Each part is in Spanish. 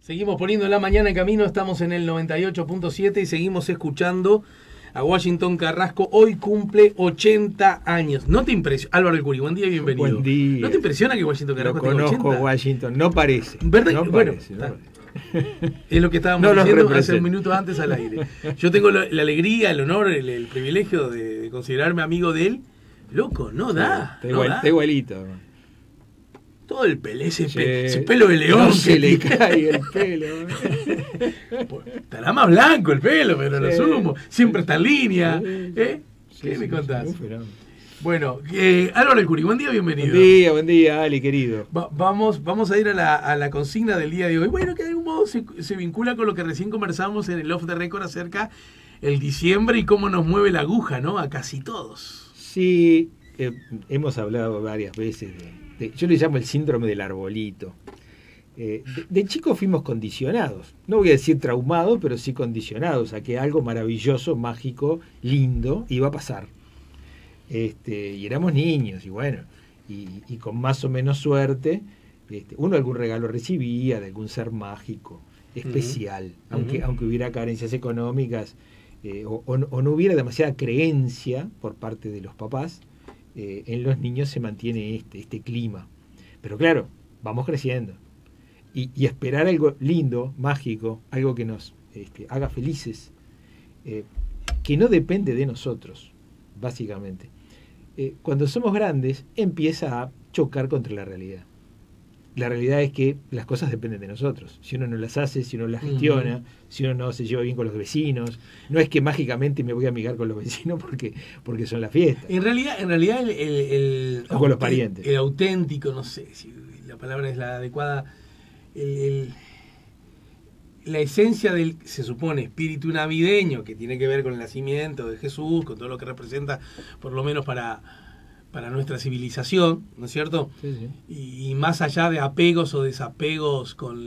Seguimos poniendo la mañana en camino, estamos en el 98.7 y seguimos escuchando a Washington Carrasco. Hoy cumple 80 años. ¿No te impresiona? Álvaro El Curi, buen día y bienvenido. Buen día. ¿No te impresiona que Washington Carrasco tenga 80? Lo conozco, Washington, no parece. ¿Verdad? No Bueno, parece, no parece. Es lo que estábamos diciendo hace un minuto antes al aire. Yo tengo la alegría, el honor, el privilegio de considerarme amigo de él. Loco, no da. Está igualito. Todo el pelo, ese pelo de león. No se le cae el pelo. Estará más blanco el pelo, pero lo sumo. Siempre está en línea. ¿Qué me contás? Bueno, Álvaro El Curi, buen día, bienvenido. Buen día, Ali, querido. Vamos a ir a la consigna del día de hoy. Bueno, que de algún modo se vincula con lo que recién conversamos en el Off the Record acerca del diciembre y cómo nos mueve la aguja, ¿no? A casi todos. Sí, hemos hablado varias veces yo le llamo el síndrome del arbolito. De chicos fuimos condicionados, no voy a decir traumados, pero sí condicionados a que algo maravilloso, mágico, lindo iba a pasar. Y éramos niños, y bueno, y con más o menos suerte, uno algún regalo recibía de algún ser mágico, especial, aunque hubiera carencias económicas, o no hubiera demasiada creencia por parte de los papás. En los niños se mantiene este clima. Pero claro, vamos creciendo. Y esperar algo lindo, mágico, algo que nos haga felices, que no depende de nosotros, básicamente. Cuando somos grandes, empieza a chocar contra la realidad. La realidad es que las cosas dependen de nosotros. Si uno no las hace, si uno las gestiona, si uno no se lleva bien con los vecinos, no es que mágicamente me voy a amigar con los vecinos porque son la fiesta. En realidad o con los parientes. El auténtico, no sé si la palabra es la adecuada, la esencia del, se supone, espíritu navideño, que tiene que ver con el nacimiento de Jesús, con todo lo que representa, por lo menos para nuestra civilización, ¿no es cierto? Sí. Y más allá de apegos o desapegos con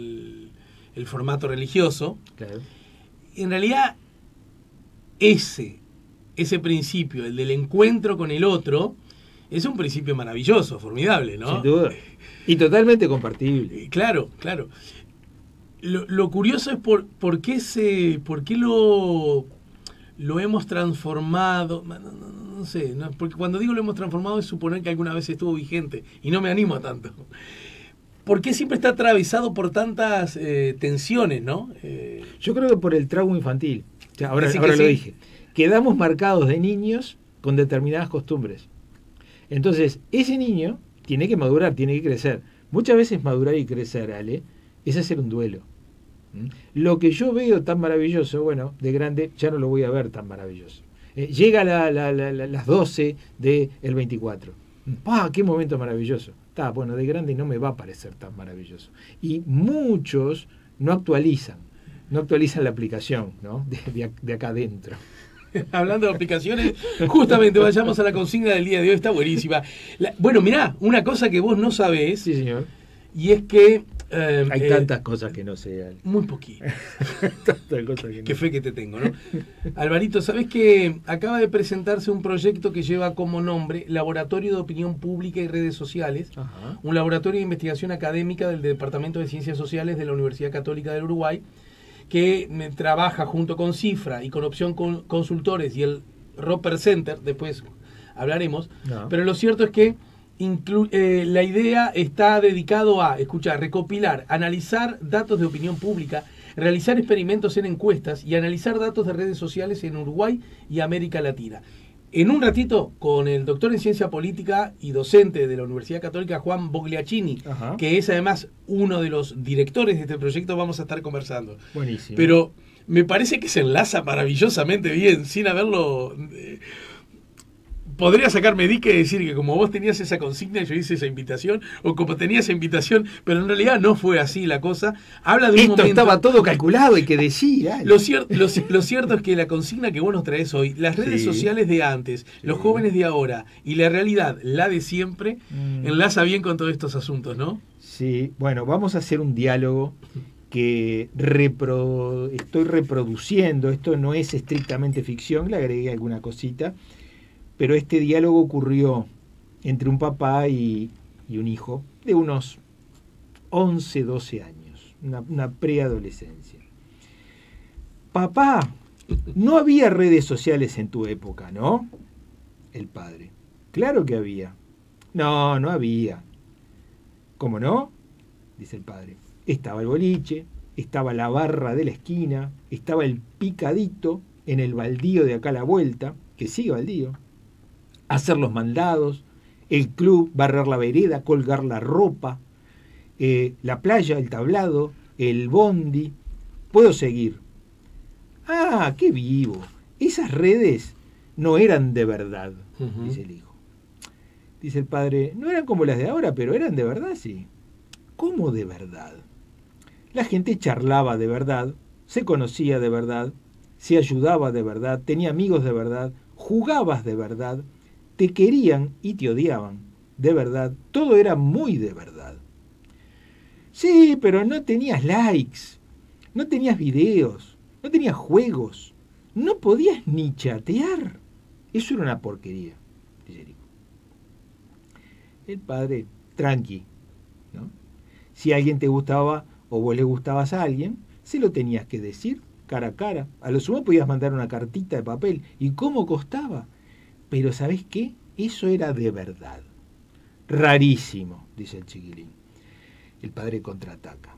el formato religioso, claro. En realidad ese principio, el del encuentro con el otro, es un principio maravilloso, formidable, ¿no? Sin duda. Y totalmente compartible. Claro. Lo curioso es por qué lo hemos transformado. No sé, porque cuando digo lo hemos transformado es suponer que alguna vez estuvo vigente y no me animo a tanto. ¿Por qué siempre está atravesado por tantas tensiones, no? Yo creo que por el trauma infantil. Ahora lo dije. Quedamos marcados de niños con determinadas costumbres. Entonces, ese niño tiene que madurar, tiene que crecer. Muchas veces madurar y crecer, Ale, es hacer un duelo. Lo que yo veo tan maravilloso, bueno, de grande ya no lo voy a ver tan maravilloso. Llega las 12 del 24. ¡Pah! ¡Qué momento maravilloso! Bueno, de grande no me va a parecer tan maravilloso. Y muchos no actualizan la aplicación, ¿no? de acá adentro. Hablando de aplicaciones, justamente vayamos a la consigna del día de hoy, está buenísima. Bueno, mirá, una cosa que vos no sabés. Sí, señor. Y es que hay tantas cosas que no sé. Muy poquito. Tantas cosas que no. Qué fe que te tengo, ¿no? Alvarito, ¿sabés que acaba de presentarse un proyecto que lleva como nombre Laboratorio de Opinión Pública y Redes Sociales? Ajá. Un laboratorio de investigación académica del Departamento de Ciencias Sociales de la Universidad Católica del Uruguay, que trabaja junto con Cifra y con Opción Consultores y el Roper Center, después hablaremos, pero lo cierto es que la idea está dedicado a, recopilar, analizar datos de opinión pública, realizar experimentos en encuestas y analizar datos de redes sociales en Uruguay y América Latina. En un ratito, con el doctor en Ciencia Política y docente de la Universidad Católica, Juan Bogliacini, que es además uno de los directores de este proyecto, vamos a estar conversando. Buenísimo. Pero me parece que se enlaza maravillosamente bien, sin haberlo... Podría sacarme dique y decir que como vos tenías esa consigna, yo hice esa invitación, o como tenía esa invitación, pero en realidad no fue así la cosa. Habla de un momento... estaba todo calculado, hay que decir. Lo cierto es que la consigna que vos nos traes hoy, las redes sociales de antes, los jóvenes de ahora y la realidad, la de siempre, enlaza bien con todos estos asuntos, ¿no? Sí, bueno, vamos a hacer un diálogo que estoy reproduciendo. Esto no es estrictamente ficción, le agregué alguna cosita. Pero este diálogo ocurrió entre un papá y un hijo de unos 11, 12 años. una preadolescencia. Papá, no había redes sociales en tu época, ¿no? El padre. Claro que había. No, no había. ¿Cómo no? Dice el padre. Estaba el boliche, estaba la barra de la esquina, estaba el picadito en el baldío de acá a la vuelta, que sigue baldío, hacer los mandados, el club, barrer la vereda, colgar la ropa, la playa, el tablado, el bondi. Puedo seguir. Ah, qué vivo. Esas redes no eran de verdad, dice el hijo. Dice el padre, no eran como las de ahora, pero eran de verdad, sí. ¿Cómo de verdad? La gente charlaba de verdad, se conocía de verdad, se ayudaba de verdad, tenía amigos de verdad, jugabas de verdad, te querían y te odiaban de verdad, todo era muy de verdad. Sí, pero no tenías likes, no tenías videos, no tenías juegos, no podías ni chatear. Eso era una porquería, dice el hijo. El padre, tranqui, ¿no? Si alguien te gustaba o vos le gustabas a alguien, se lo tenías que decir cara a cara. A lo sumo podías mandar una cartita de papel. ¿Y cómo costaba? Pero ¿sabés qué? Eso era de verdad. Rarísimo, dice el chiquilín. El padre contraataca.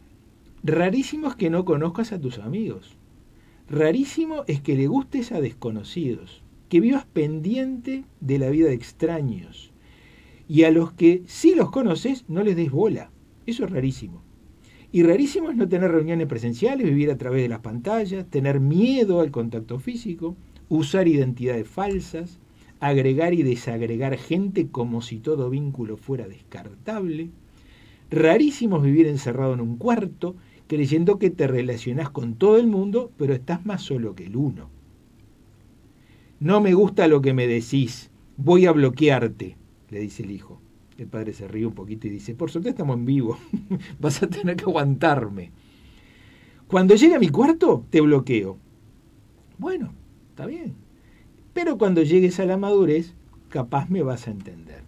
Rarísimo es que no conozcas a tus amigos. Rarísimo es que le gustes a desconocidos, que vivas pendiente de la vida de extraños. Y a los que sí los conoces no les des bola. Eso es rarísimo. Y rarísimo es no tener reuniones presenciales, vivir a través de las pantallas, tener miedo al contacto físico, usar identidades falsas, agregar y desagregar gente como si todo vínculo fuera descartable. Rarísimo es vivir encerrado en un cuarto, creyendo que te relacionás con todo el mundo, pero estás más solo que el uno. No me gusta lo que me decís, voy a bloquearte, le dice el hijo. El padre se ríe un poquito y dice, por suerte estamos en vivo, vas a tener que aguantarme. Cuando llegue a mi cuarto, te bloqueo. Bueno, está bien. Pero cuando llegues a la madurez, capaz me vas a entender.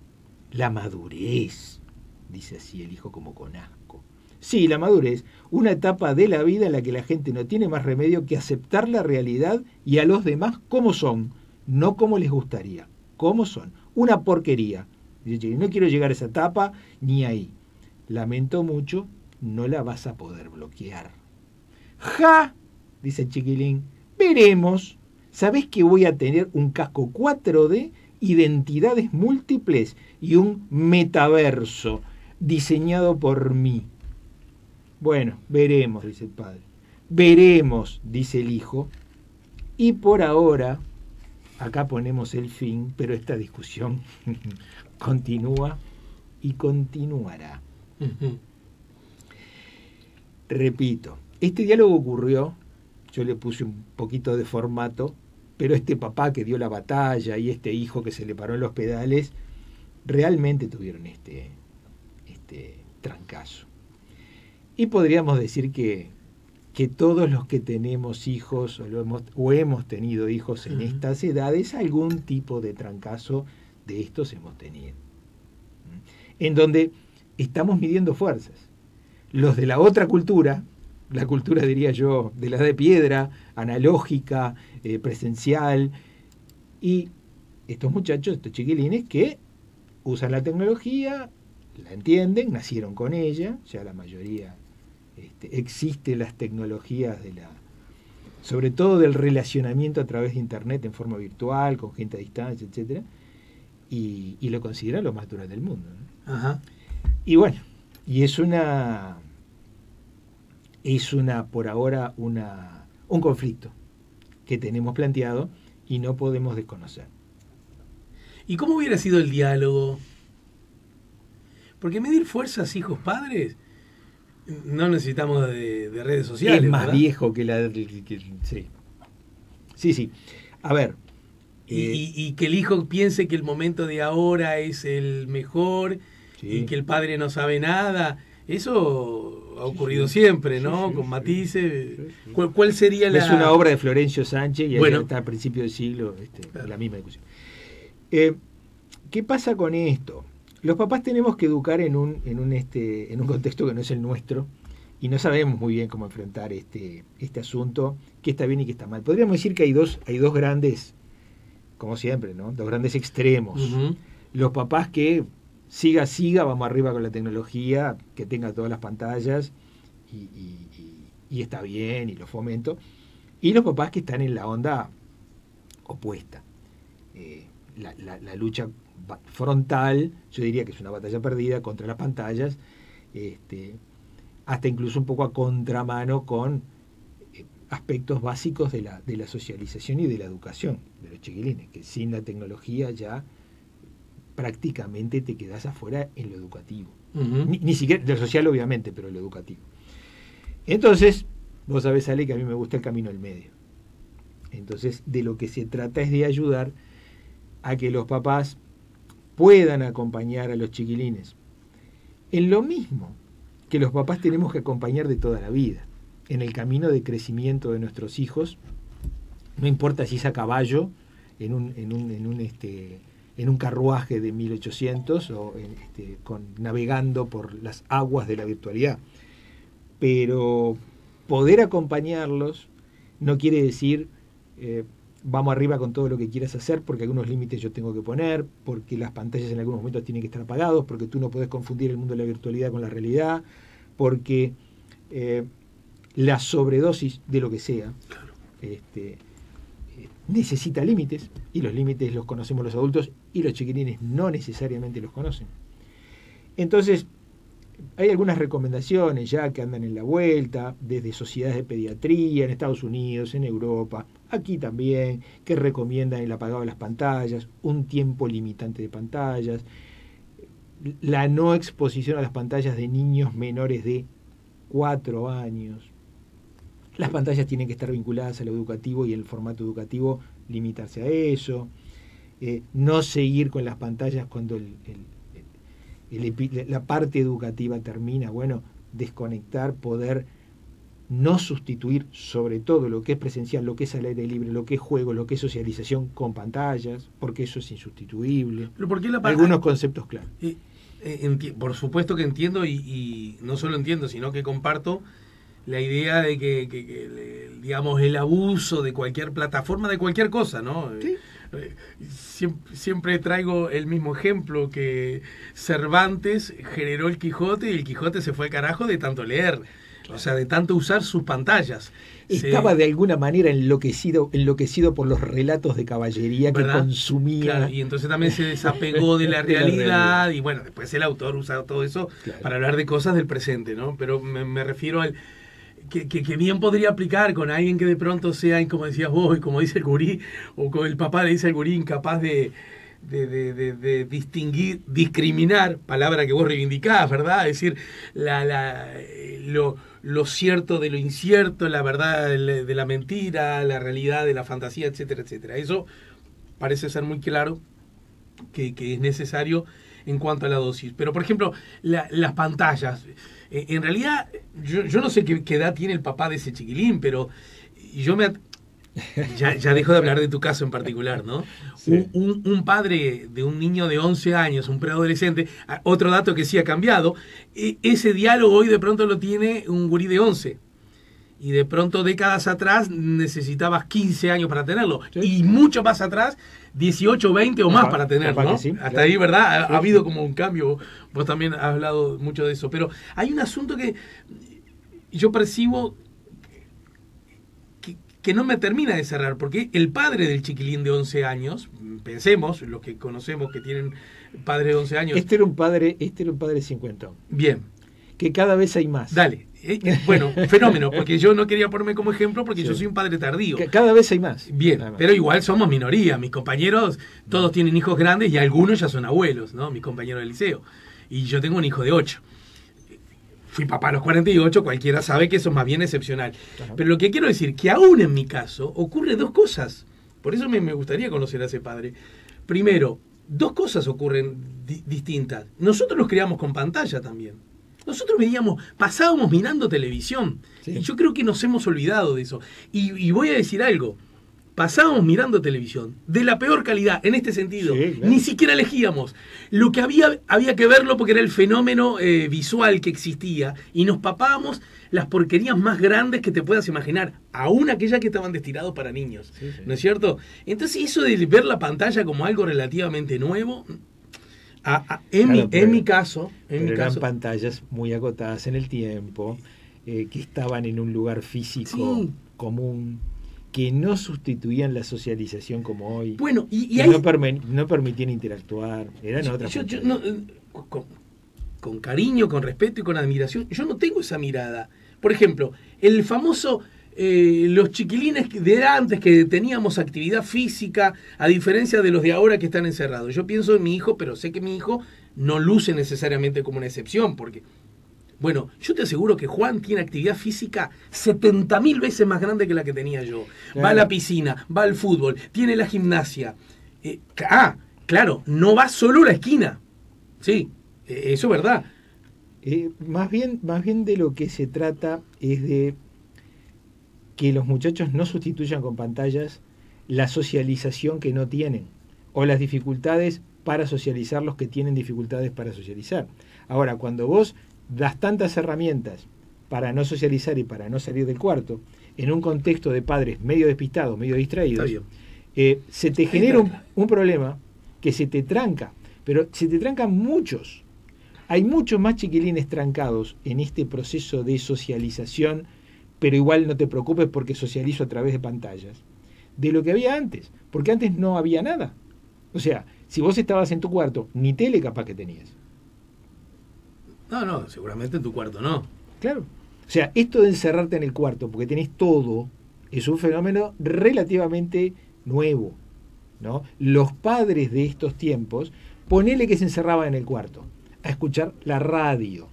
La madurez, dice así el hijo como con asco. Sí, la madurez, una etapa de la vida en la que la gente no tiene más remedio que aceptar la realidad y a los demás como son, no como les gustaría, como son. Una porquería. No quiero llegar a esa etapa ni ahí. Lamento mucho, no la vas a poder bloquear. ¡Ja! Dice el chiquilín. Veremos. ¿Sabés que voy a tener un casco 4D, identidades múltiples y un metaverso diseñado por mí? Bueno, veremos, dice el padre. Veremos, dice el hijo. Y por ahora, acá ponemos el fin, pero esta discusión continúa y continuará. Repito, este diálogo ocurrió, yo le puse un poquito de formato, pero este papá que dio la batalla y este hijo que se le paró en los pedales, realmente tuvieron este trancazo. Y podríamos decir que todos los que tenemos hijos o hemos tenido hijos en estas edades, algún tipo de trancazo de estos hemos tenido. En donde estamos midiendo fuerzas. Los de la otra cultura, la cultura diría yo, de la edad de piedra, analógica, presencial, y estos muchachos, estos chiquilines que usan la tecnología, la entienden, nacieron con ella, ya la mayoría existen las tecnologías sobre todo del relacionamiento a través de internet en forma virtual, con gente a distancia, etcétera, y lo consideran lo más natural del mundo, ¿no? Ajá. Y bueno, y es por ahora un conflicto que tenemos planteado y no podemos desconocer. ¿Y cómo hubiera sido el diálogo? Porque medir fuerzas hijos padres no necesitamos de redes sociales. Es más ¿verdad? viejo que sí. Sí. A ver. Y que el hijo piense que el momento de ahora es el mejor, sí, y que el padre no sabe nada. Eso ha ocurrido siempre, ¿no? Sí, con matices. Sí. ¿Cuál sería la...? Es una obra de Florencio Sánchez y bueno, está a principios del siglo, claro, la misma discusión. ¿Qué pasa con esto? Los papás tenemos que educar en un contexto que no es el nuestro, y no sabemos muy bien cómo enfrentar este asunto, qué está bien y qué está mal. Podríamos decir que hay dos grandes, como siempre, ¿no? Dos grandes extremos. Ujú. Los papás que siga, vamos arriba con la tecnología, que tenga todas las pantallas y está bien y lo fomento. Y los papás que están en la onda opuesta. La lucha frontal, yo diría que es una batalla perdida contra las pantallas, hasta incluso un poco a contramano con aspectos básicos de la socialización y de la educación de los chiquilines, que sin la tecnología ya prácticamente te quedás afuera en lo educativo. Ujú. Ni siquiera, de lo social obviamente, pero en lo educativo. Entonces, vos sabés, Ale, que a mí me gusta el camino del medio. Entonces, de lo que se trata es de ayudar a que los papás puedan acompañar a los chiquilines en lo mismo que los papás tenemos que acompañar de toda la vida, en el camino de crecimiento de nuestros hijos, no importa si es a caballo, en un carruaje de 1800 o navegando por las aguas de la virtualidad. Pero poder acompañarlos no quiere decir vamos arriba con todo lo que quieras hacer, porque algunos límites yo tengo que poner, porque las pantallas en algunos momentos tienen que estar apagados, porque tú no podés confundir el mundo de la virtualidad con la realidad, porque la sobredosis de lo que sea necesita límites, y los límites los conocemos los adultos y los chiquilines no necesariamente los conocen. Entonces, hay algunas recomendaciones ya que andan en la vuelta, desde sociedades de pediatría en Estados Unidos, en Europa, aquí también, que recomiendan el apagado de las pantallas, un tiempo limitante de pantallas, la no exposición a las pantallas de niños menores de 4 años. Las pantallas tienen que estar vinculadas a lo educativo y en el formato educativo limitarse a eso. No seguir con las pantallas cuando la parte educativa termina. Bueno, desconectar, poder no sustituir sobre todo lo que es presencial, lo que es al aire libre, lo que es juego, lo que es socialización con pantallas, porque eso es insustituible. Pero ¿por qué algunos conceptos claros. Por supuesto que entiendo y no solo entiendo, sino que comparto la idea de que digamos, el abuso de cualquier plataforma, de cualquier cosa, ¿no? ¿Sí? Siempre traigo el mismo ejemplo, que Cervantes generó el Quijote y el Quijote se fue al carajo de tanto leer, o sea, de tanto usar sus pantallas. Estaba de alguna manera enloquecido por los relatos de caballería, ¿verdad?, que consumía. Claro, y entonces también se desapegó de la realidad, y bueno, después el autor usa todo eso, claro, para hablar de cosas del presente, ¿no? Pero me refiero al que bien podría aplicar con alguien que de pronto sea, como decías vos, y como dice el gurí, o con el papá le dice al gurí, incapaz de distinguir, discriminar, palabra que vos reivindicás, ¿verdad? Es decir, lo cierto de lo incierto, la verdad de la mentira, la realidad de la fantasía, etcétera, etcétera. Eso parece ser muy claro que es necesario en cuanto a la dosis. Pero, por ejemplo, las pantallas. En realidad, yo no sé qué edad tiene el papá de ese chiquilín, pero yo ya dejo de hablar de tu caso en particular, ¿no? Sí. Un padre de un niño de 11 años, un preadolescente, otro dato que sí ha cambiado, ese diálogo hoy de pronto lo tiene un gurí de 11. Y de pronto, décadas atrás, necesitabas 15 años para tenerlo. Sí. Y mucho más atrás, 18, 20 o más para tenerlo, ¿no? Sí, hasta claro, ahí, ¿verdad? Sí, ha habido como un cambio. Vos también has hablado mucho de eso. Pero hay un asunto que yo percibo que no me termina de cerrar. Porque el padre del chiquilín de 11 años, pensemos, los que conocemos que tienen padre de 11 años. Este era un padre 50. Bien. Que cada vez hay más. Dale. Bueno, fenómeno, porque yo no quería ponerme como ejemplo porque sí, yo soy un padre tardío. Cada vez hay más. Bien, pero igual somos minoría. Mis compañeros, todos tienen hijos grandes y algunos ya son abuelos, ¿no? Mis compañeros del liceo. Y yo tengo un hijo de 8. Fui papá a los 48, cualquiera sabe que eso es más bien excepcional. Ajá. Pero lo que quiero decir, que aún en mi caso ocurre dos cosas. Por eso me gustaría conocer a ese padre. Primero, dos cosas ocurren distintas. Nosotros los criamos con pantalla también. Nosotros pasábamos mirando televisión. Sí. Y yo creo que nos hemos olvidado de eso. Y voy a decir algo. pasábamos mirando televisión, de la peor calidad, en este sentido. Sí, claro. Ni siquiera elegíamos. Lo que había que verlo porque era el fenómeno visual que existía. Y nos papábamos las porquerías más grandes que te puedas imaginar, aún aquellas que estaban destinadas para niños. Sí, sí. ¿No es cierto? Entonces eso de ver la pantalla como algo relativamente nuevo, en mi caso... eran pantallas muy acotadas en el tiempo, que estaban en un lugar físico Sí. común, que no sustituían la socialización como hoy, Bueno, y que ahí... no permitían interactuar, eran otras Yo pantallas. no, con cariño, con respeto y con admiración, yo no tengo esa mirada. Por ejemplo, el famoso, los chiquilines de antes que teníamos actividad física, a diferencia de los de ahora que están encerrados. Yo pienso en mi hijo, pero sé que mi hijo no luce necesariamente como una excepción, porque, bueno, yo te aseguro que Juan tiene actividad física 70.000 veces más grande que la que tenía yo. Claro. Va a la piscina, va al fútbol, tiene la gimnasia. Claro, no va solo a la esquina. Sí, eso es verdad. Más bien de lo que se trata es de que los muchachos no sustituyan con pantallas la socialización que no tienen o las dificultades para socializar los que tienen dificultades para socializar. Ahora, cuando vos das tantas herramientas para no socializar y para no salir del cuarto, en un contexto de padres medio despistados, medio distraídos, Está bien. se te genera un problema que se te tranca, pero se te trancan muchos. Hay muchos más chiquilines trancados en este proceso de socialización, pero igual no te preocupes porque socializo a través de pantallas, de lo que había antes, porque antes no había nada. O sea, si vos estabas en tu cuarto, ni tele capaz que tenías. No, seguramente en tu cuarto no. Claro. O sea, esto de encerrarte en el cuarto porque tenés todo es un fenómeno relativamente nuevo, ¿no? Los padres de estos tiempos, ponele que se encerraban en el cuarto a escuchar la radio,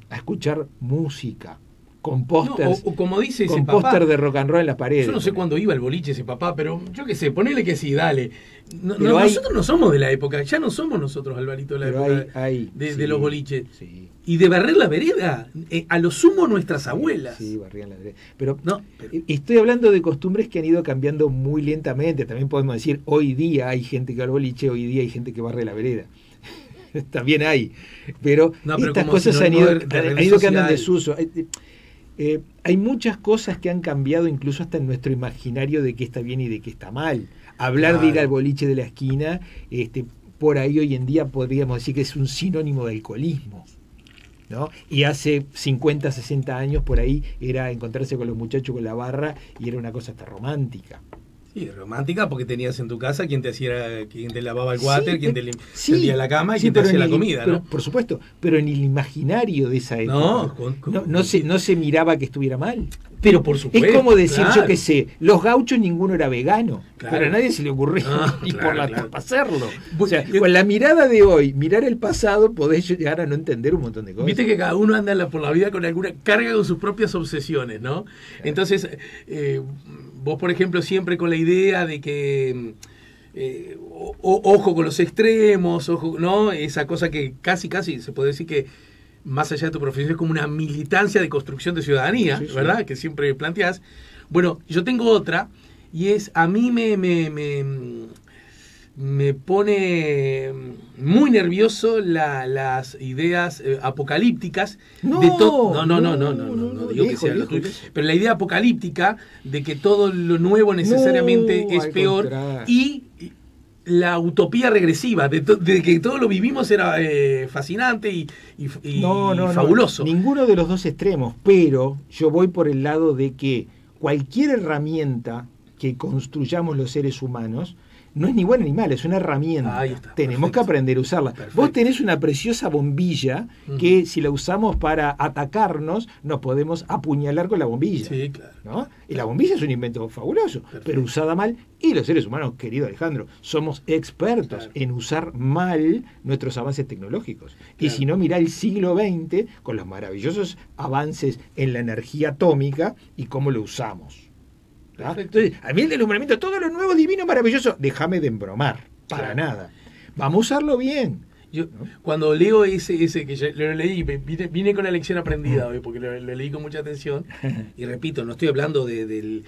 a escuchar música, con pósters, o como dice ese con papá, póster de rock and roll en la pared. yo no sé cuándo iba el boliche ese papá, pero yo qué sé, ponele que sí, dale. Pero nosotros no somos de la época, ya no somos nosotros, Alvarito, de la Pero época sí, de los boliches. Sí. Y de barrer la vereda, a lo sumo nuestras abuelas. Sí, barrían la vereda. Pero No, estoy hablando de costumbres que han ido cambiando muy lentamente. También podemos decir, hoy día hay gente que va al boliche, hoy día hay gente que barre la vereda. También hay. Pero estas cosas han ido quedando en desuso. Hay muchas cosas que han cambiado incluso hasta en nuestro imaginario de qué está bien y de qué está mal. Hablar de ir al boliche de la esquina, por ahí hoy en día podríamos decir que es un sinónimo de alcoholismo, ¿no? Y hace 50, 60 años por ahí era encontrarse con los muchachos con la barra y era una cosa hasta romántica. Sí, romántica porque tenías en tu casa quien te lavaba el water, quien te sí, tendía la cama y quien te hacía la comida, ¿no? Por supuesto, pero en el imaginario de esa época no se miraba que estuviera mal. Pero por supuesto. Es como decir, claro. yo qué sé, los gauchos ninguno era vegano, Claro. pero a nadie se le ocurrió ni claro. por hacerlo. O sea, con la mirada de hoy, mirar el pasado, podés llegar a no entender un montón de cosas. Viste que cada uno anda por la vida con alguna carga con sus propias obsesiones, ¿no? Claro. Entonces, vos, por ejemplo, siempre con la idea de que ojo con los extremos, ojo, ¿no? Esa cosa que casi se puede decir que más allá de tu profesión es como una militancia de construcción de ciudadanía, sí, ¿verdad? Sí. Que siempre planteás. Bueno, yo tengo otra y es, a mí me pone muy nervioso las ideas apocalípticas de todo. No digo que sea lo tuyo, pero la idea apocalíptica de que todo lo nuevo necesariamente es peor y la utopía regresiva de que todo lo vivimos era fascinante y fabuloso. Ninguno de los dos extremos, pero yo voy por el lado de que cualquier herramienta que construyamos los seres humanos no es ni buena ni mala, es una herramienta. Ahí está, tenemos perfecto. Que aprender a usarla. Perfecto. Vos tenés una preciosa bombilla que si la usamos para atacarnos, nos podemos apuñalar con la bombilla. Sí, claro. ¿No? Y la bombilla es un invento fabuloso, perfecto. Pero usada mal. Y los seres humanos, querido Alejandro, somos expertos en usar mal nuestros avances tecnológicos. Claro. Y si no, mirá el siglo XX con los maravillosos avances en la energía atómica y cómo lo usamos. Entonces, a mí el deslumbramiento, todo lo nuevo, divino, maravilloso, déjame de embromar, para nada. Vamos a usarlo bien. Yo, cuando leo ese que yo lo leí, vine con la lección aprendida hoy, porque lo leí con mucha atención, y repito, no estoy hablando de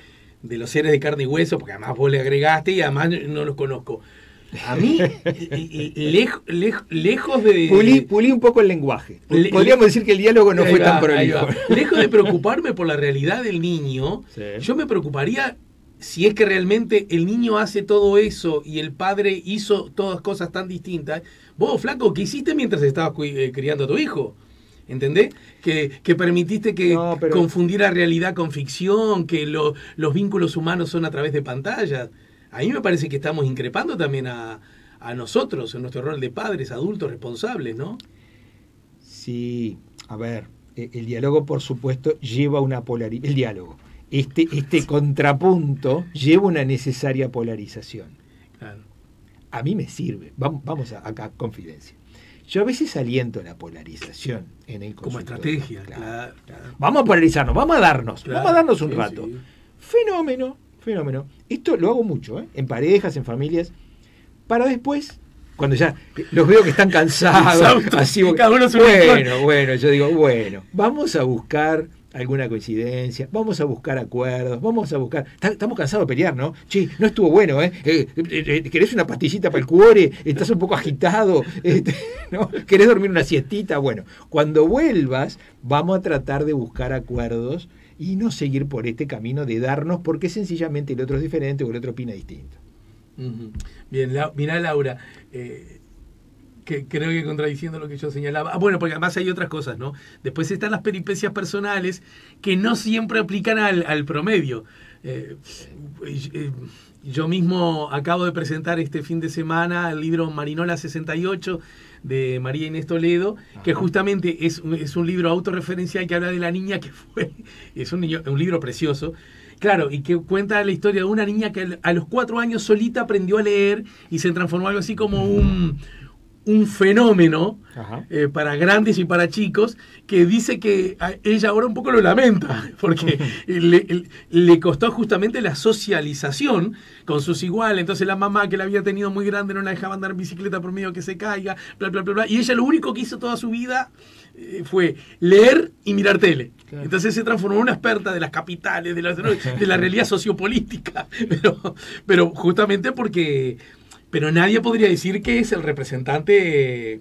de los seres de carne y hueso, porque además vos le agregaste y además no los conozco. A mí, lejos de... Pulí un poco el lenguaje. Podríamos decir que el diálogo no fue tan prolijo. Lejos de preocuparme por la realidad del niño, sí, yo me preocuparía si es que realmente el niño hace todo eso y el padre hizo todas cosas tan distintas. Vos, flaco, ¿qué hiciste mientras estabas criando a tu hijo? ¿Entendés? Que permitiste que confundiera realidad con ficción, que los vínculos humanos son a través de pantallas. A mí me parece que estamos increpando también a nosotros en nuestro rol de padres, adultos, responsables, ¿no? Sí, a ver, el diálogo, por supuesto, lleva una polarización. El diálogo, este contrapunto, lleva una necesaria polarización. Claro. A mí me sirve. Vamos acá, confidencia. Yo a veces aliento la polarización en el como estrategia. Claro. Vamos a polarizarnos, vamos a darnos un sí, rato. Sí. Fenómeno. Esto lo hago mucho, en parejas, en familias, para después, cuando ya los veo que están cansados, así, bueno, yo digo, vamos a buscar alguna coincidencia, vamos a buscar acuerdos, estamos cansados de pelear, ¿no? Che, no estuvo bueno, ¿querés una pastillita para el cuore? ¿Estás un poco agitado? ¿No? ¿Querés dormir una siestita? Bueno, cuando vuelvas, vamos a tratar de buscar acuerdos y no seguir por este camino de darnos porque sencillamente el otro es diferente o el otro opina distinto. Bien, mirá, Laura, que creo que contradiciendo lo que yo señalaba. Bueno, porque además hay otras cosas, ¿no? Después están las peripecias personales que no siempre aplican al promedio. Yo mismo acabo de presentar este fin de semana el libro Marinola 68 de María Inés Toledo, que justamente es un libro autorreferencial que habla de la niña que fue, es un libro precioso, claro, y que cuenta la historia de una niña que a los 4 años solita aprendió a leer y se transformó algo así como un fenómeno para grandes y para chicos, que dice que ella ahora un poco lo lamenta, porque le costó justamente la socialización con sus iguales. Entonces la mamá, que la había tenido muy grande, no la dejaba andar en bicicleta por miedo que se caiga, bla, bla, bla, bla. Y ella lo único que hizo toda su vida fue leer y mirar tele. Claro. Entonces se transformó en una experta de las capitales, de la realidad sociopolítica, pero justamente porque... Pero nadie podría decir que es el representante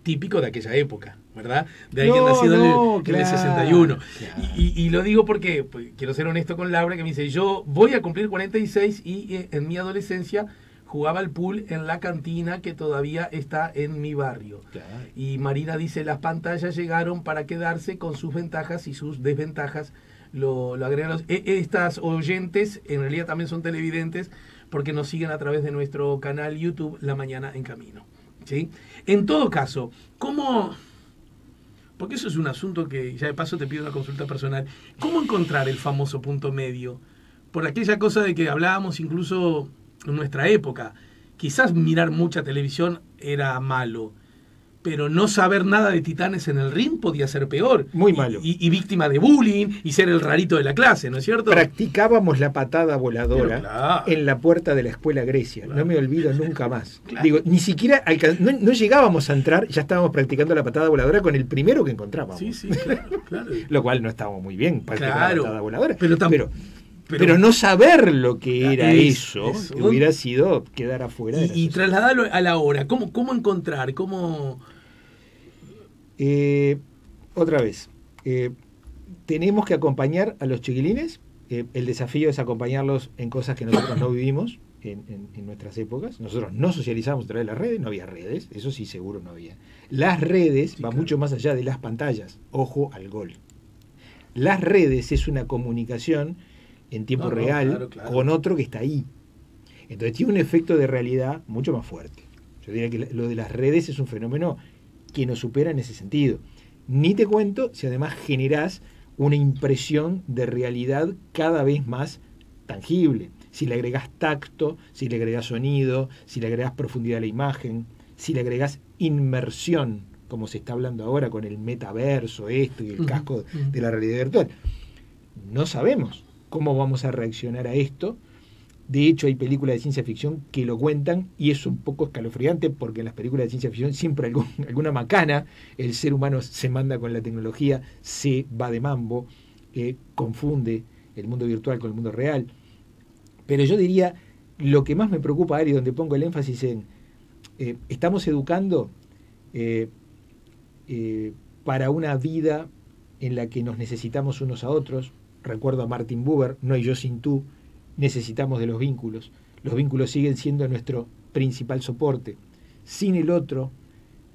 típico de aquella época, ¿verdad? De alguien nacido en el 61. Claro. Y lo digo porque pues, quiero ser honesto con Laura, que me dice, yo voy a cumplir 46 y en mi adolescencia jugaba al pool en la cantina que todavía está en mi barrio. Claro. Y Marina dice, las pantallas llegaron para quedarse con sus ventajas y sus desventajas. Lo agregan estas oyentes, en realidad también son televidentes, porque nos siguen a través de nuestro canal YouTube La Mañana en Camino, ¿sí? En todo caso, ¿cómo? Porque eso es un asunto que, ya de paso te pido una consulta personal, ¿cómo encontrar el famoso punto medio? Por aquella cosa de que hablábamos incluso en nuestra época, quizás mirar mucha televisión era malo, pero no saber nada de Titanes en el ring podía ser peor. Muy malo. Y víctima de bullying y ser el rarito de la clase, ¿no es cierto? Practicábamos la patada voladora en la puerta de la escuela Grecia. Claro. No me olvido nunca más. Claro. Digo, ni siquiera no llegábamos a entrar, ya estábamos practicando la patada voladora con el primero que encontrábamos. Sí, claro. Lo cual no estábamos muy bien practicando la patada voladora. Pero no saber lo que era eso hubiera sido quedar afuera. Y trasladarlo a la hora. ¿Cómo encontrar? ¿Cómo...? Otra vez, tenemos que acompañar a los chiquilines. El desafío es acompañarlos en cosas que nosotros no vivimos en nuestras épocas. Nosotros no socializamos a través de las redes, no había redes, eso sí seguro no había. Las redes van mucho más allá de las pantallas. Ojo al gol. Las redes es una comunicación en tiempo real con otro que está ahí. Entonces tiene un efecto de realidad mucho más fuerte. Yo diría que lo de las redes es un fenómeno que nos supera en ese sentido. Ni te cuento si además generás una impresión de realidad cada vez más tangible. Si le agregás tacto, si le agregás sonido, si le agregás profundidad a la imagen, si le agregás inmersión, como se está hablando ahora con el metaverso, esto y el casco de la realidad virtual. No sabemos cómo vamos a reaccionar a esto. De hecho, hay películas de ciencia ficción que lo cuentan y es un poco escalofriante porque en las películas de ciencia ficción siempre alguna macana, el ser humano se manda con la tecnología, se va de mambo, confunde el mundo virtual con el mundo real. Pero yo diría, lo que más me preocupa, Ari, donde pongo el énfasis en, estamos educando para una vida en la que nos necesitamos unos a otros. Recuerdo a Martin Buber, no hay yo sin tú, necesitamos de los vínculos. Los vínculos siguen siendo nuestro principal soporte. Sin el otro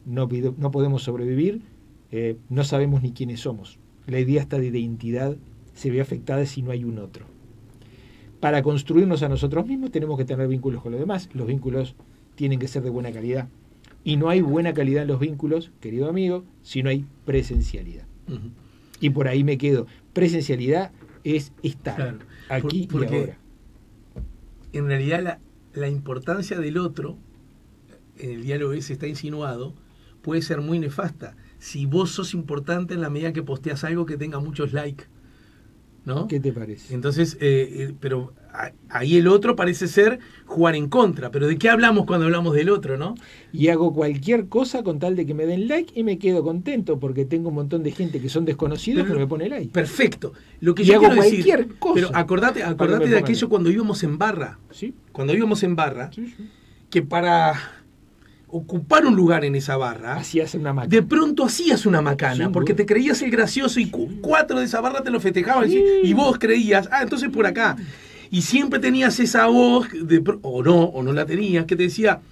no podemos sobrevivir, no sabemos ni quiénes somos. La idea hasta de identidad se ve afectada si no hay un otro. Para construirnos a nosotros mismos tenemos que tener vínculos con los demás. Los vínculos tienen que ser de buena calidad. Y no hay buena calidad en los vínculos, querido amigo, si no hay presencialidad. Uh-huh. Y por ahí me quedo. Presencialidad es estar, claro, aquí y ahora. En realidad la importancia del otro, en el diálogo ese está insinuado, puede ser muy nefasta. Si vos sos importante en la medida que posteas algo que tenga muchos likes, ¿no? ¿Qué te parece? Entonces, pero ahí el otro parece ser jugar en contra. Pero ¿de qué hablamos cuando hablamos del otro, no? Y hago cualquier cosa con tal de que me den like y me quedo contento porque tengo un montón de gente que son desconocidos que me pone like. Perfecto. Lo que y yo hago quiero cualquier decir, cosa. Pero acordate de aquello cuando íbamos en barra. ¿Sí? Cuando íbamos en barra, sí. Que para ocupar un lugar en esa barra, hacías una macana. De pronto hacías una macana, sí, porque te creías el gracioso y 4 de esa barra te lo festejaban, sí. Y vos creías, entonces por acá. Y siempre tenías esa voz, o no la tenías, que te decía,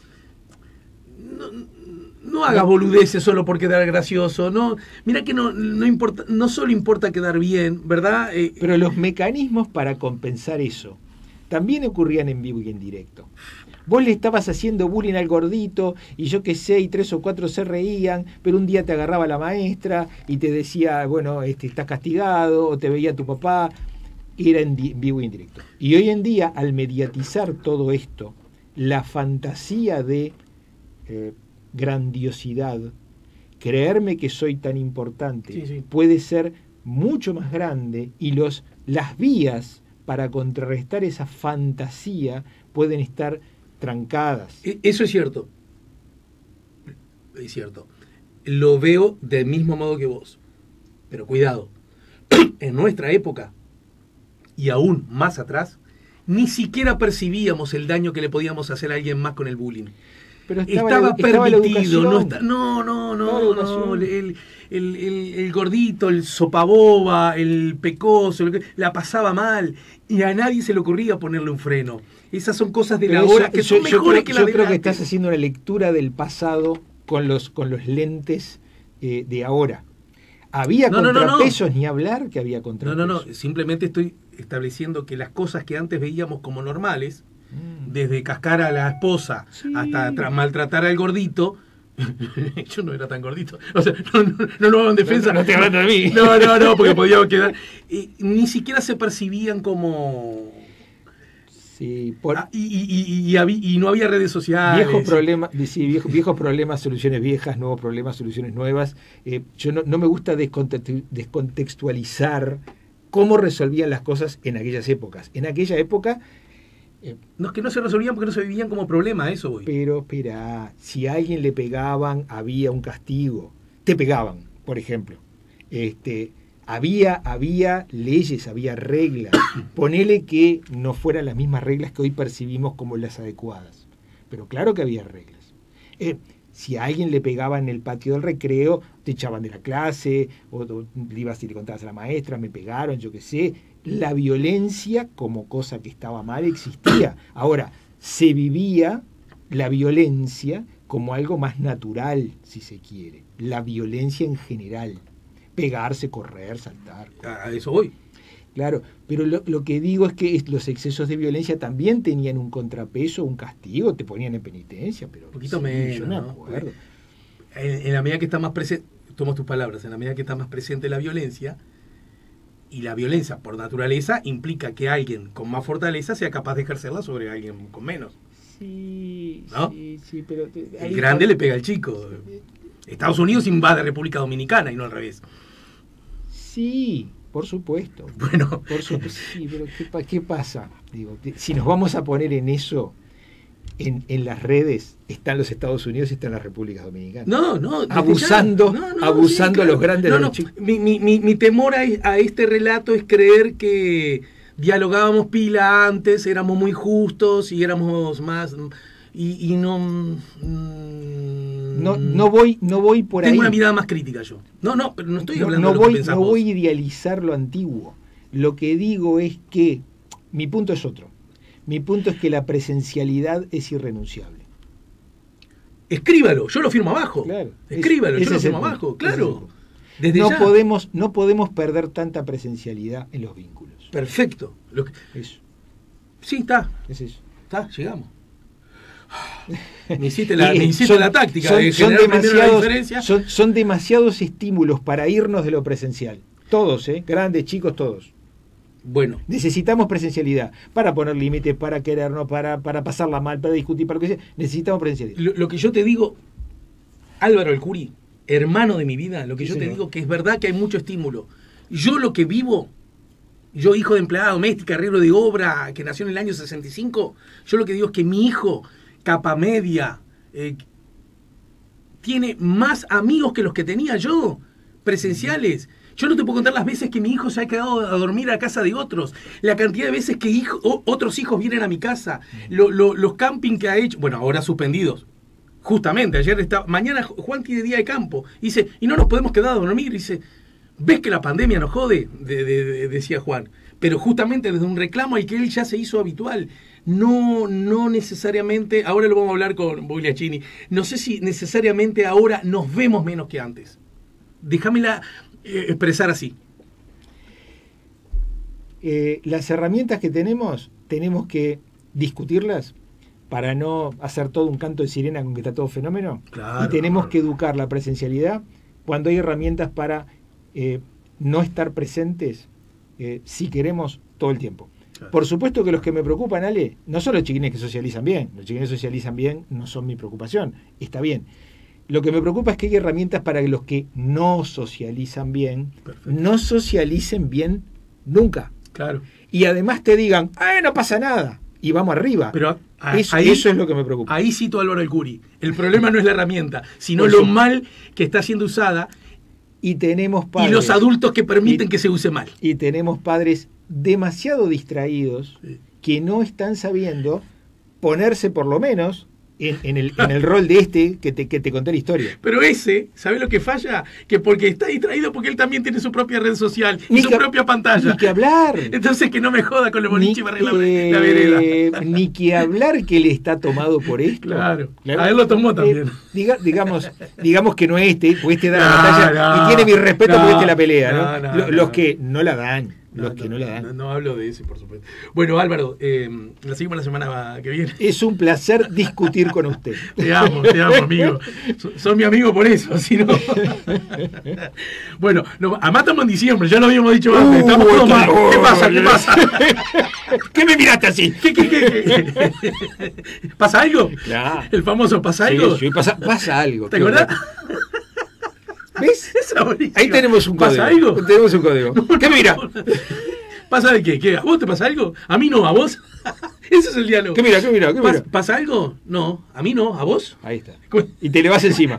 no hagas boludeces solo por quedar gracioso, no, mira que no importa, no solo importa quedar bien, ¿verdad? Pero los mecanismos para compensar eso también ocurrían en vivo y en directo. Vos le estabas haciendo bullying al gordito y yo qué sé, y 3 o 4 se reían, pero un día te agarraba la maestra y te decía, bueno, estás castigado, o te veía tu papá, y era en vivo y en directo. Y hoy en día, al mediatizar todo esto, la fantasía de grandiosidad, creerme que soy tan importante, sí. Puede ser mucho más grande, y las vías para contrarrestar esa fantasía pueden estar trancadas. Eso es cierto. Es cierto. Lo veo del mismo modo que vos. Pero cuidado. En nuestra época, y aún más atrás, ni siquiera percibíamos el daño que le podíamos hacer a alguien más con el bullying. Pero estaba permitido. No. El gordito, el sopaboba, el pecoso, la pasaba mal. Y a nadie se le ocurría ponerle un freno. Esas son cosas de la hora que son mejores que la de Yo creo que estás haciendo una lectura del pasado con los lentes de ahora. ¿Había contrapesos? Ni hablar que había contrapesos. No. Simplemente estoy estableciendo que las cosas que antes veíamos como normales, desde cascar a la esposa hasta maltratar al gordito, yo no era tan gordito, o sea, no lo hago en defensa. No estoy hablando de mí. No, porque podíamos quedar. Ni siquiera se percibían como. Sí, y no había redes sociales. Viejos problemas, soluciones viejas, nuevos problemas, soluciones nuevas. Yo no me gusta descontextualizar cómo resolvían las cosas en aquellas épocas. En aquella época. No es que no se resolvían porque no se vivían como problema, eso voy. Pero espera, si a alguien le pegaban, había un castigo. Te pegaban, por ejemplo. Había leyes, había reglas. Ponele que no fueran las mismas reglas que hoy percibimos como las adecuadas. Pero claro que había reglas. Si a alguien le pegaban en el patio del recreo, te echaban de la clase, o ibas y le contabas a la maestra, me pegaron, yo qué sé. La violencia como cosa que estaba mal existía. Ahora, se vivía la violencia como algo más natural, si se quiere. La violencia en general. Pegarse, correr, saltar. A eso voy. Claro, pero lo que digo es que los excesos de violencia también tenían un contrapeso, un castigo, te ponían en penitencia, pero... Un poquito menos, yo me acuerdo. En la medida que está más presente, tomo tus palabras, en la medida que está más presente la violencia, y la violencia por naturaleza implica que alguien con más fortaleza sea capaz de ejercerla sobre alguien con menos. Sí, ¿no? sí, pero... El grande le pega al chico. Estados Unidos invade República Dominicana y no al revés. Sí, por supuesto. Bueno. Sí, pero ¿qué pasa? Digo, si nos vamos a poner en eso, en las redes, están los Estados Unidos y están las Repúblicas Dominicanas. No. Abusando sí, a los grandes de los chicos. Mi temor a este relato es creer que dialogábamos pila antes, éramos muy justos y éramos más... Y no... No voy por ahí. Tengo una mirada más crítica yo. No, pero no estoy hablando de lo que pensás no vos. voy a idealizar lo antiguo. Lo que digo es que mi punto es otro. Mi punto es que la presencialidad es irrenunciable. Escríbalo, yo lo firmo abajo. Claro, Escríbalo, yo ese lo es el firmo punto, abajo, ese es el claro. punto. Desde ya. No podemos perder tanta presencialidad en los vínculos. Perfecto. Eso. Sí, está. Es eso. Está, llegamos. Me hiciste la táctica de son generar primero la diferencia. Son demasiados estímulos para irnos de lo presencial. Todos, grandes, chicos, todos. Bueno. Necesitamos presencialidad para poner límites, para querernos, para pasarla mal, para discutir, para lo que sea. Necesitamos presencialidad. Lo que yo te digo, Álvaro Alcuri, hermano de mi vida, lo que Sí, yo te señor. digo que es verdad que hay mucho estímulo. Yo lo que vivo, yo hijo de empleada doméstica, arreglo de obra, que nació en el año 65, yo lo que digo es que mi hijo, capa media, tiene más amigos que los que tenía yo, presenciales. Yo no te puedo contar las veces que mi hijo se ha quedado a dormir a casa de otros, la cantidad de veces que otros hijos vienen a mi casa, los camping que ha hecho, bueno, ahora suspendidos. Justamente, mañana Juan tiene día de campo, dice, y no nos podemos quedar a dormir, dice, ¿ves que la pandemia nos jode? Decía Juan, pero justamente desde un reclamo y que él ya se hizo habitual. No necesariamente, ahora lo vamos a hablar con Bogliacini, no sé si necesariamente ahora nos vemos menos que antes. Déjamela expresar así. Las herramientas que tenemos que discutirlas para no hacer todo un canto de sirena con que está todo fenómeno. Claro. Y tenemos que educar la presencialidad cuando hay herramientas para no estar presentes si queremos todo el tiempo. Claro. Por supuesto que los que me preocupan, Ale, no son los chiquines que socializan bien. Los chiquines que socializan bien no son mi preocupación. Está bien. Lo que me preocupa es que hay herramientas para que los que no socializan bien, perfecto, no socialicen bien nunca. Claro. Y además te digan, no pasa nada, y vamos arriba. Pero eso es lo que me preocupa. Ahí cito a Álvaro Alcuri. El problema no es la herramienta, sino lo mal que está siendo usada. Y tenemos padres. Y los adultos que permiten que se use mal. Y tenemos padres demasiado distraídos, sí, que no están sabiendo ponerse por lo menos en el rol de que te conté la historia. Pero ¿sabés lo que falla? Que porque está distraído, porque él también tiene su propia red social y su propia pantalla. Ni que hablar. Entonces que no me joda con el boliche y barrer la vereda. Ni que hablar que él está tomado por esto. Claro. A él lo tomó también. Digamos que no porque da la batalla y tiene mi respeto porque la pelea, ¿no? Los que no la dan. No hablo de eso, por supuesto. Bueno, Álvaro, la seguimos la semana que viene. Es un placer discutir con usted. Te amo, amigo. Son mi amigo por eso, si no. Bueno, además estamos en diciembre, ya lo habíamos dicho antes. Estamos todos mal. ¿Qué pasa? ¿Qué me miraste así? ¿Qué? ¿Pasa algo? Claro. El famoso ¿pasa algo? Sí, pasa algo. ¿Te acordás? ¿Ves? Ahí tenemos un código. ¿Pasa algo? Tenemos un código. ¿Qué mira? ¿Pasa de qué? ¿A vos te pasa algo? ¿A mí no? ¿A vos? Ese es el diálogo. ¿Qué mira? ¿Pasa algo? No. ¿A mí no? ¿A vos? Ahí está. Y te le vas encima.